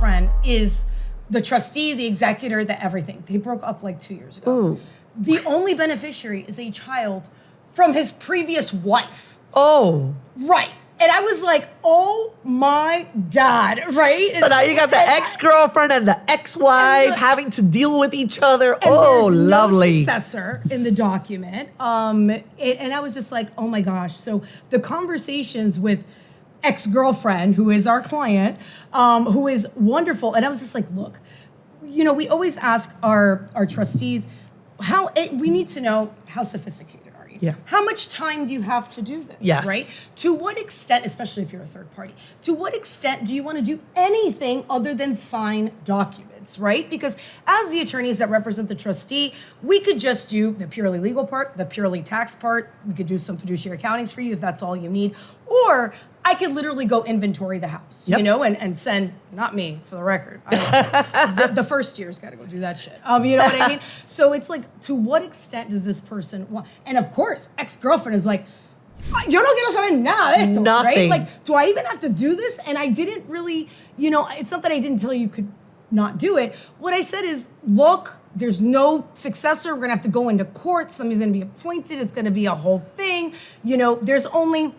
ex-girlfriend is the trustee, the executor, the everything. They broke up like 2 years ago. Ooh. The only beneficiary is a child from his previous wife. Oh. Right. And I was like, oh my God, right? So now you got the ex-girlfriend and the ex-wife having to deal with each other. Oh, there's lovely. no successor in the document. And I was just like, oh my gosh. So the conversations with ex-girlfriend, who is our client, who is wonderful. And I was just like, look, we always ask our trustees, we need to know how sophisticated. Yeah. How much time do you have to do this? Yes. Right? To what extent, especially if you're a third party, to what extent do you want to do anything other than sign documents, right? Because as the attorneys that represent the trustee, we could just do the purely legal part, the purely tax part. We could do some fiduciary accountings for you if that's all you need. Or I could literally go inventory the house, and send, not me, for the record. The first year's got to go do that shit. You know what I mean? So it's like, to what extent does this person want? And of course, ex-girlfriend is like, yo no quiero saber nada de esto, Nothing. right? Like, do I even have to do this? And I didn't really, it's not that I didn't tell you could not do it. What I said is, look, there's no successor. We're going to have to go into court. Somebody's going to be appointed. It's going to be a whole thing. There's only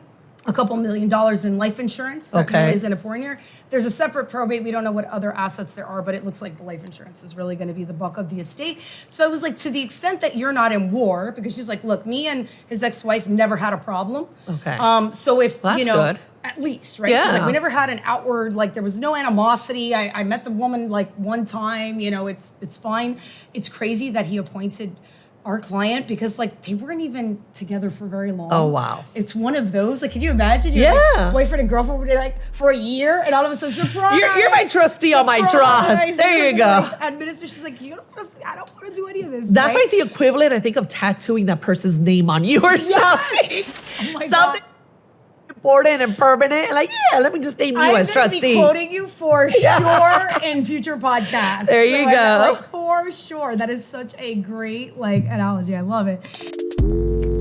a couple $1 million in life insurance that really is going to pour in here. There's a separate probate. We don't know what other assets there are, but it looks like the life insurance is really going to be the bulk of the estate. So I was like, to the extent that you're not in war, because she's like, look, me and his ex-wife never had a problem. Okay. So if, That's good. at least, right? Yeah. She's like, we never had an outward, like there was no animosity. I met the woman like one time, it's fine. It's crazy that he appointed our client because like they weren't even together for very long. Oh, wow. It's one of those, like, can you imagine? You're like boyfriend and girlfriend were like for a year and all of a sudden, surprise. You're my trustee on my trust. There you go. Like, administer, she's like, I don't want to do any of this. That's right? like the equivalent, I think, of tattooing that person's name on you or something. Oh my something God. important and permanent. Like, let me just name you as trustee. I'm going to be quoting you for sure in future podcasts. There you go. For sure. That is such a great analogy. I love it.